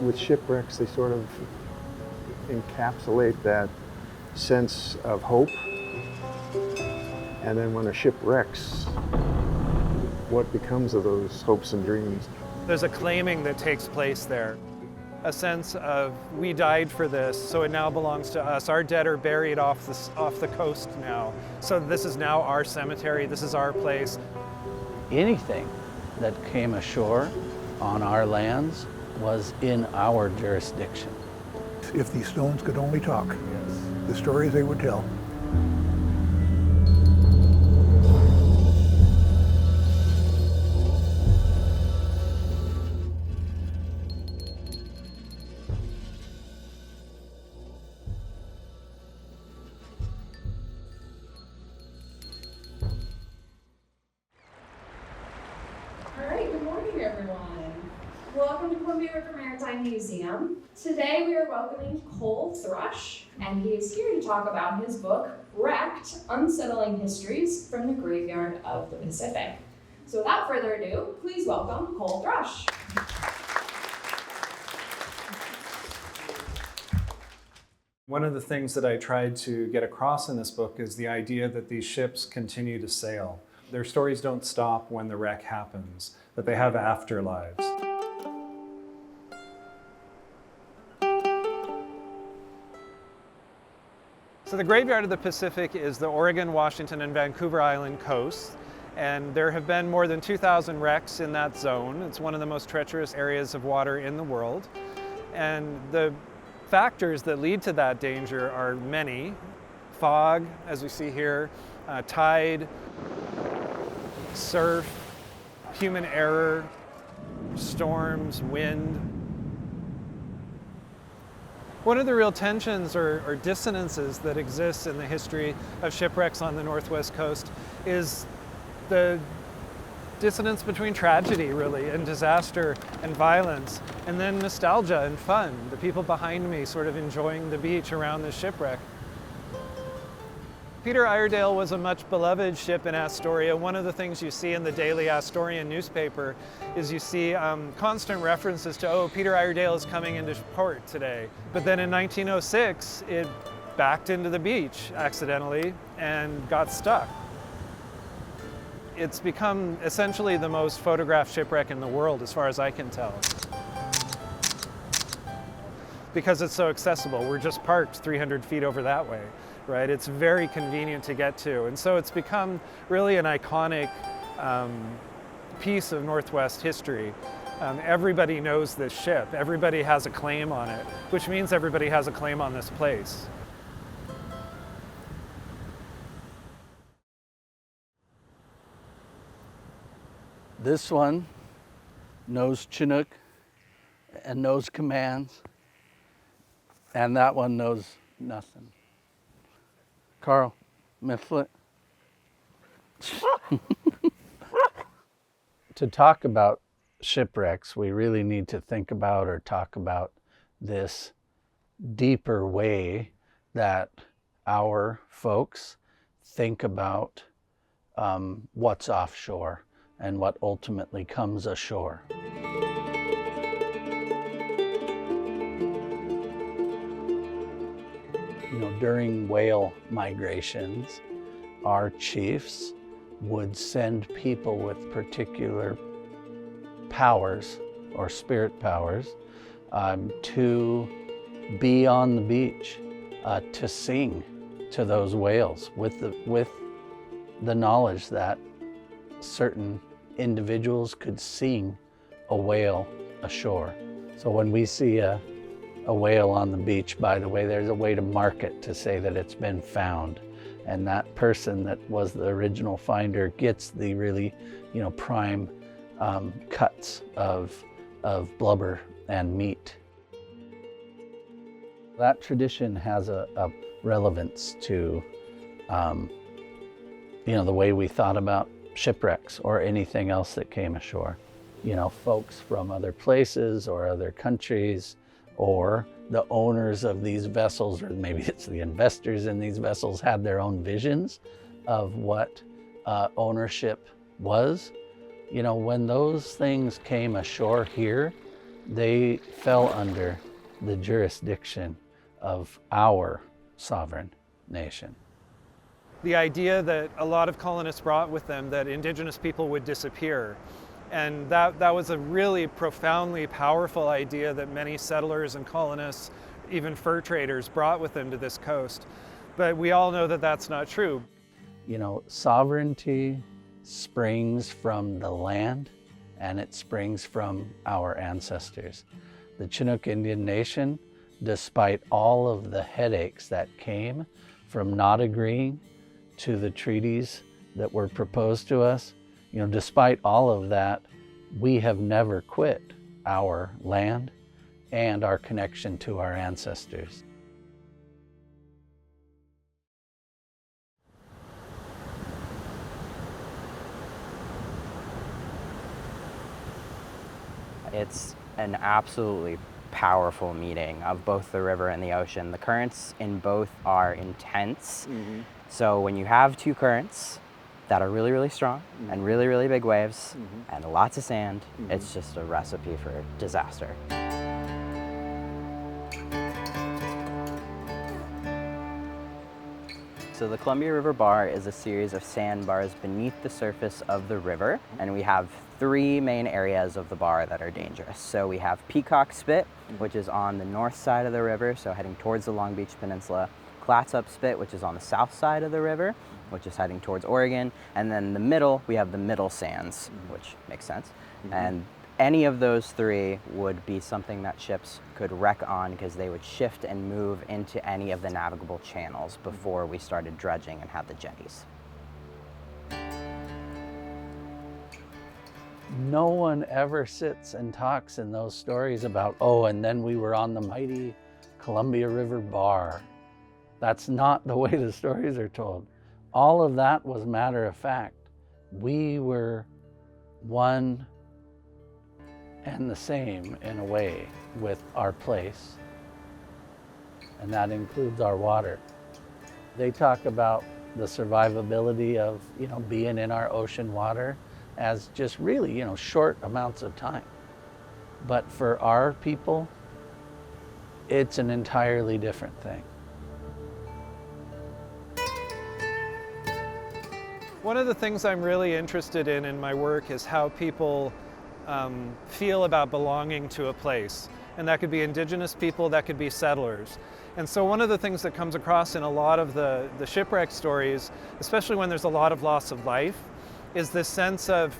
With shipwrecks, they sort of encapsulate that sense of hope. And then when a ship wrecks, what becomes of those hopes and dreams? There's a claiming that takes place there. A sense of, we died for this, so it now belongs to us. Our dead are buried off the coast now. So this is now our cemetery, this is our place. Anything that came ashore on our lands was in our jurisdiction. If these stones could only talk, the stories they would tell. Museum. Today we are welcoming Coll Thrush, and he is here to talk about his book, Wrecked: Unsettling Histories from the Graveyard of the Pacific. So without further ado, please welcome Coll Thrush. One of the things that I tried to get across in this book is the idea that these ships continue to sail. Their stories don't stop when the wreck happens, that they have afterlives. So the Graveyard of the Pacific is the Oregon, Washington, and Vancouver Island coast, and there have been more than 2,000 wrecks in that zone. It's one of the most treacherous areas of water in the world, and the factors that lead to that danger are many. Fog, as we see here, tide, surf, human error, storms, wind. One of the real tensions or dissonances that exists in the history of shipwrecks on the Northwest Coast is the dissonance between tragedy, really, and disaster and violence, and then nostalgia and fun. The people behind me sort of enjoying the beach around the shipwreck. Peter Iredale was a much beloved ship in Astoria. One of the things you see in the daily Astorian newspaper is you see constant references to, oh, Peter Iredale is coming into port today. But then in 1906, it backed into the beach accidentally and got stuck. It's become essentially the most photographed shipwreck in the world, as far as I can tell. Because it's so accessible. We're just parked 300 feet over that way. Right? It's very convenient to get to. And so it's become really an iconic piece of Northwest history. Everybody knows this ship. Everybody has a claim on it, which means everybody has a claim on this place. This one knows Chinook and knows commands, and that one knows nothing. Carl, Mifflet. To talk about shipwrecks, we really need to think about or talk about this deeper way that our folks think about what's offshore and what ultimately comes ashore. During whale migrations, our chiefs would send people with particular powers or spirit powers to be on the beach, to sing to those whales with the knowledge that certain individuals could sing a whale ashore. So when we see a whale on the beach, by the way, there's a way to mark it to say that it's been found. And that person that was the original finder gets the really, prime cuts of blubber and meat. That tradition has a relevance to, the way we thought about shipwrecks or anything else that came ashore. Folks from other places or other countries, or the owners of these vessels, or maybe it's the investors in these vessels, had their own visions of what ownership was. When those things came ashore here, they fell under the jurisdiction of our sovereign nation. The idea that a lot of colonists brought with them that Indigenous people would disappear. And that was a really profoundly powerful idea that many settlers and colonists, even fur traders, brought with them to this coast. But we all know that that's not true. You know, sovereignty springs from the land, and it springs from our ancestors. The Chinook Indian Nation, despite all of the headaches that came from not agreeing to the treaties that were proposed to us, you know, despite all of that, we have never quit our land and our connection to our ancestors. It's an absolutely powerful meeting of both the river and the ocean. The currents in both are intense. So when you have two currents that are really, really strong and really, really big waves and lots of sand, it's just a recipe for disaster. So the Columbia River Bar is a series of sandbars beneath the surface of the river, and we have three main areas of the bar that are dangerous. So we have Peacock Spit, which is on the north side of the river, so heading towards the Long Beach Peninsula. Clatsop Spit, which is on the south side of the river, which is heading towards Oregon. And then in the middle, we have the Middle Sands, which makes sense. And any of those three would be something that ships could wreck on because they would shift and move into any of the navigable channels before we started dredging and had the jetties. No one ever sits and talks in those stories about, oh, and then we were on the mighty Columbia River Bar. That's not the way the stories are told. All of that was matter of fact. We were one and the same in a way with our place, and that includes our water. They talk about the survivability of, you know, being in our ocean water as just really, you know, short amounts of time. But for our people, it's an entirely different thing. One of the things I'm really interested in my work is how people feel about belonging to a place. And that could be Indigenous people, that could be settlers. And so one of the things that comes across in a lot of the shipwreck stories, especially when there's a lot of loss of life, is this sense of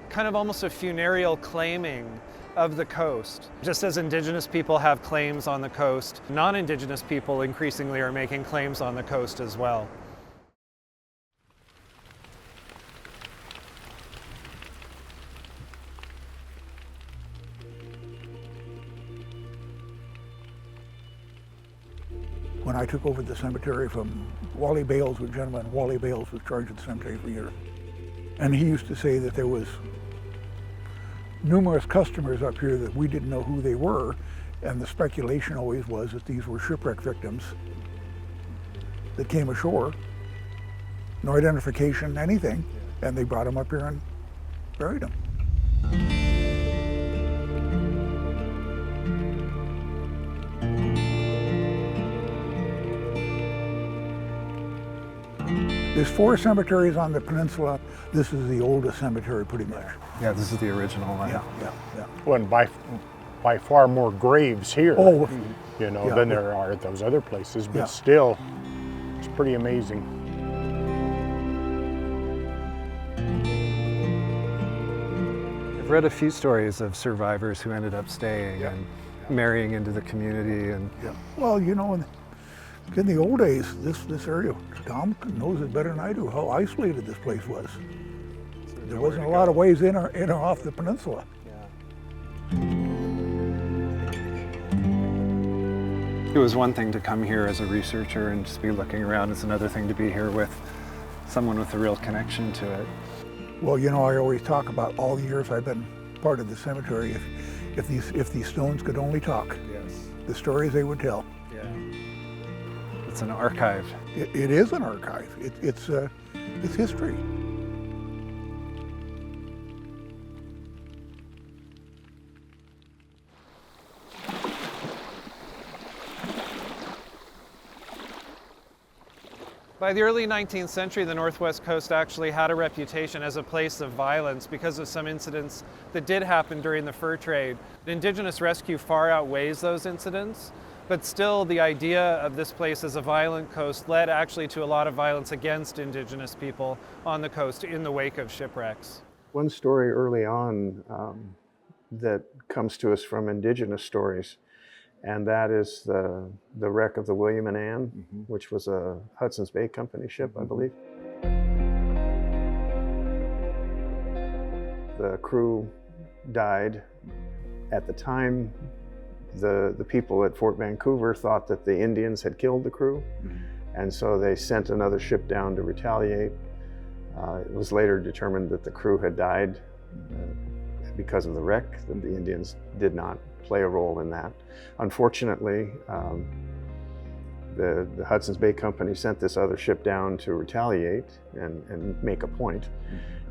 kind of almost a funereal claiming of the coast. Just as Indigenous people have claims on the coast, non-Indigenous people increasingly are making claims on the coast as well. When I took over the cemetery from Wally Bales, a gentleman, Wally Bales was charged of the cemetery for years. And he used to say that there was numerous customers up here that we didn't know who they were, and the speculation always was that these were shipwreck victims that came ashore, no identification, anything, and they brought them up here and buried them. There's 4 cemeteries on the peninsula. This is the oldest cemetery, pretty much. Yeah, this is the original one. Yeah. Well, and by far more graves here, Oh, you know, yeah. than there are at those other places, but Yeah. still, it's pretty amazing. I've read a few stories of survivors who ended up staying and marrying into the community. And yeah. Well, you know, in the old days, this area, Tom knows it better than I do, how isolated this place was. There wasn't a lot of ways in or off the peninsula. it was one thing to come here as a researcher and just be looking around. It's another thing to be here with someone with a real connection to it. Well, you know, I always talk about all the years I've been part of the cemetery. If these stones could only talk, Yes. the stories they would tell. Yeah. It's an archive. It is an archive. It's history. By the early 19th century, the Northwest Coast actually had a reputation as a place of violence because of some incidents that did happen during the fur trade. Indigenous rescue far outweighs those incidents, but still the idea of this place as a violent coast led actually to a lot of violence against Indigenous people on the coast in the wake of shipwrecks. One story early on that comes to us from Indigenous stories, and that is the wreck of the William and Anne, which was a Hudson's Bay Company ship, I believe. The crew died. At the time, the people at Fort Vancouver thought that the Indians had killed the crew, and so they sent another ship down to retaliate. It was later determined that the crew had died because of the wreck, that the Indians did not play a role in that. Unfortunately, the Hudson's Bay Company sent this other ship down to retaliate and make a point,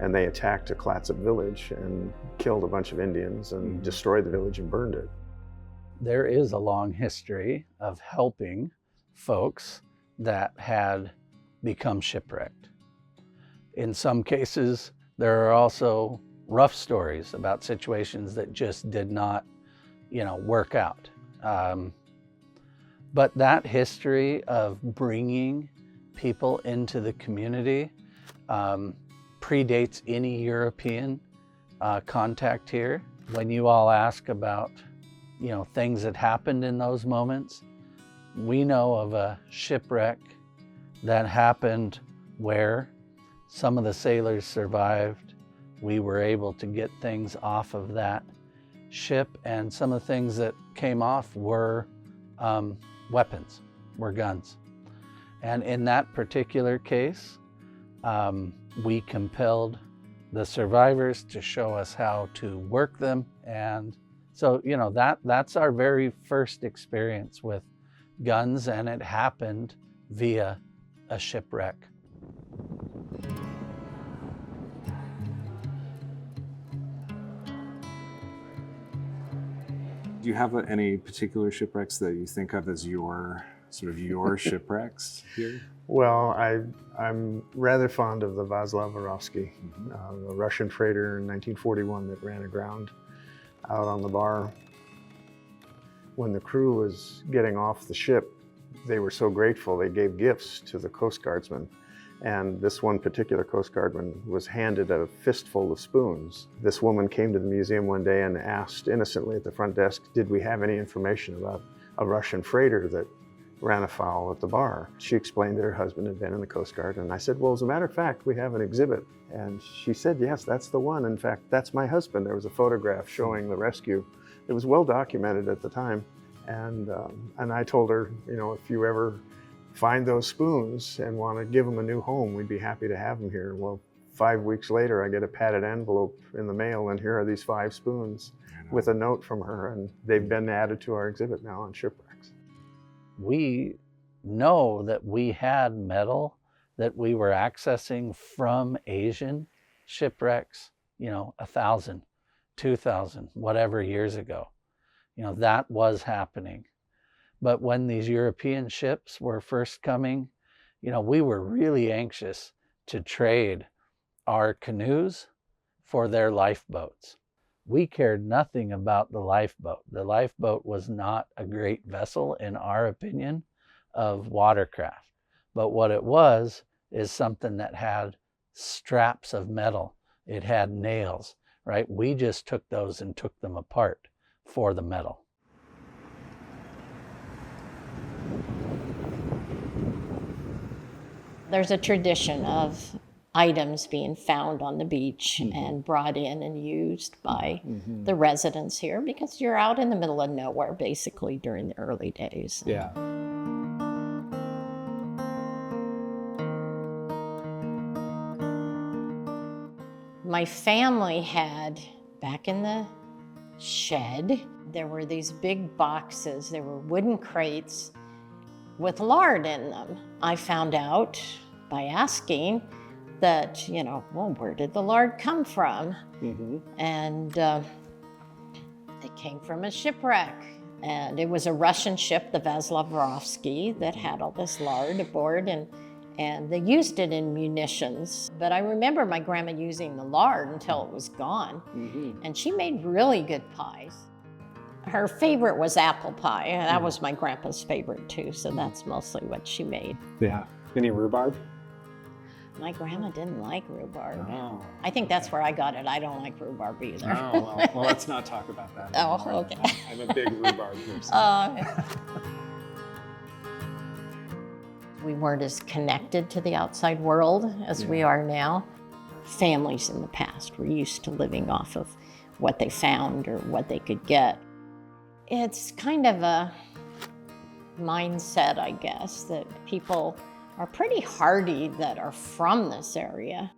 and they attacked a Clatsop village and killed a bunch of Indians and destroyed the village and burned it. There is a long history of helping folks that had become shipwrecked. In some cases, there are also rough stories about situations that just did not, work out. But that history of bringing people into the community predates any European contact here. When you all ask about, things that happened in those moments, we know of a shipwreck that happened where some of the sailors survived. We were able to get things off of that ship, and some of the things that came off were weapons, were guns. And in that particular case, we compelled the survivors to show us how to work them. And so, that's our very first experience with guns, and it happened via a shipwreck. Do you have any particular shipwrecks that you think of as your shipwrecks here? Well, I'm rather fond of the Václav Vorovsky, the Russian freighter in 1941 that ran aground out on the bar. When the crew was getting off the ship, they were so grateful they gave gifts to the Coast Guardsmen. And this one particular Coast Guardman was handed a fistful of spoons. This woman came to the museum one day and asked innocently at the front desk, did we have any information about a Russian freighter that ran afoul at the bar? She explained that her husband had been in the Coast Guard, and I said, well, as a matter of fact, we have an exhibit. And she said, yes, that's the one. In fact, that's my husband. There was a photograph showing the rescue. It was well documented at the time. And I told her, if you ever find those spoons and want to give them a new home, we'd be happy to have them here. Well, 5 weeks later, I get a padded envelope in the mail, and here are these 5 spoons with a note from her, and they've been added to our exhibit now on shipwrecks. We know that we had metal that we were accessing from Asian shipwrecks, 1,000, 2,000, whatever years ago. That was happening. But when these European ships were first coming, we were really anxious to trade our canoes for their lifeboats. We cared nothing about the lifeboat. The lifeboat was not a great vessel, in our opinion, of watercraft. But what it was is something that had straps of metal. It had nails, right? We just took those and took them apart for the metal. There's a tradition of items being found on the beach and brought in and used by the residents here, because you're out in the middle of nowhere basically during the early days. Yeah. My family had, back in the shed, there were these big boxes. There were wooden crates with lard in them. I found out by asking that, where did the lard come from? And it came from a shipwreck. And it was a Russian ship, the Václav Vorovsky, that had all this lard aboard. And And they used it in munitions. But I remember my grandma using the lard until it was gone. And she made really good pies. Her favorite was apple pie, and that was my grandpa's favorite too, so that's mostly what she made. Yeah. Any rhubarb? My grandma didn't like rhubarb. Oh. I think that's where I got it. I don't like rhubarb either. Oh, well, let's not talk about that anymore. Oh, okay. I'm a big rhubarb person. We weren't as connected to the outside world as we are now. Families in the past were used to living off of what they found or what they could get. It's kind of a mindset, I guess, that people are pretty hardy that are from this area.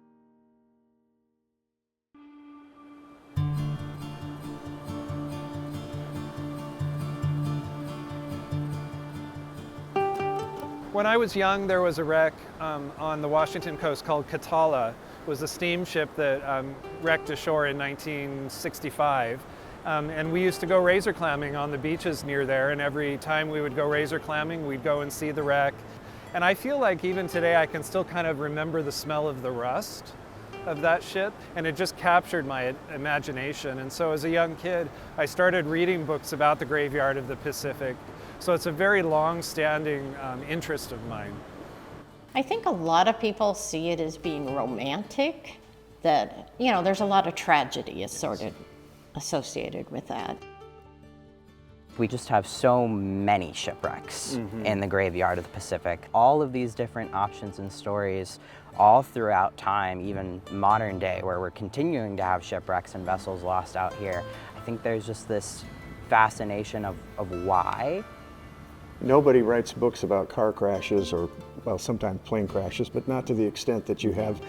When I was young, there was a wreck on the Washington coast called Katala. It was a steamship that wrecked ashore in 1965. And we used to go razor clamming on the beaches near there, and every time we would go razor clamming, we'd go and see the wreck. And I feel like even today I can still kind of remember the smell of the rust of that ship, and it just captured my imagination. And so as a young kid, I started reading books about the graveyard of the Pacific. So it's a very long-standing interest of mine. I think a lot of people see it as being romantic, that, you know, there's a lot of tragedy associated with that. We just have so many shipwrecks in the graveyard of the Pacific. All of these different options and stories all throughout time, even modern day, where we're continuing to have shipwrecks and vessels lost out here. I think there's just this fascination of why. Nobody writes books about car crashes or, well, sometimes plane crashes, but not to the extent that you have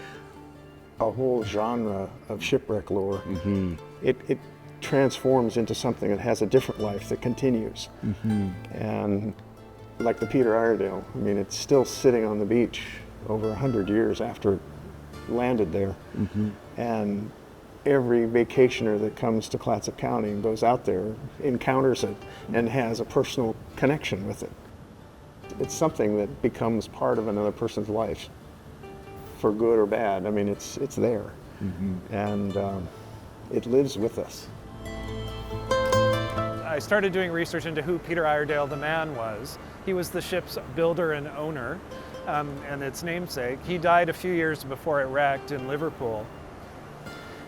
a whole genre of shipwreck lore. It transforms into something that has a different life that continues. And like the Peter Iredale, I mean, it's still sitting on the beach over 100 years after it landed there. And every vacationer that comes to Clatsop County and goes out there encounters it and has a personal connection with it. It's something that becomes part of another person's life, for good or bad. I mean, it's there, and it lives with us. I started doing research into who Peter Iredale the man was. He was the ship's builder and owner, and its namesake. He died a few years before it wrecked in Liverpool.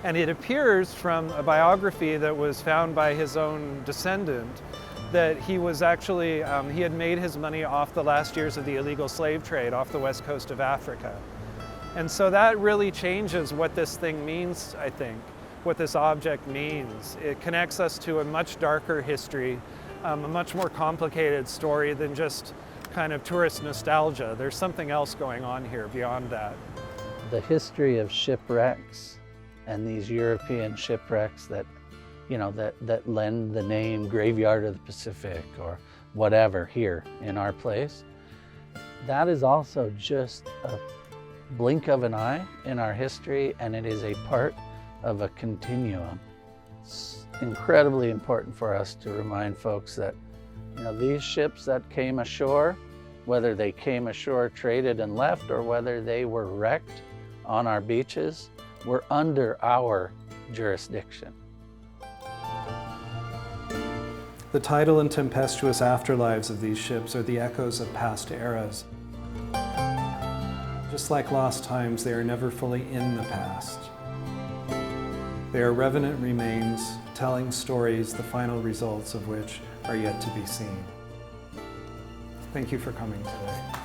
And it appears from a biography that was found by his own descendant that he was actually, he had made his money off the last years of the illegal slave trade off the west coast of Africa. And so that really changes what this thing means, I think, what this object means. It connects us to a much darker history, a much more complicated story than just kind of tourist nostalgia. There's something else going on here beyond that. The history of shipwrecks and these European shipwrecks that, you know, that lend the name Graveyard of the Pacific or whatever here in our place, that is also just a blink of an eye in our history, and it is a part of a continuum. It's incredibly important for us to remind folks that, you know, these ships that came ashore, whether they came ashore, traded and left, or whether they were wrecked on our beaches, were under our jurisdiction. The tidal and tempestuous afterlives of these ships are the echoes of past eras. Just like lost times, they are never fully in the past. They are revenant remains, telling stories, the final results of which are yet to be seen. Thank you for coming today.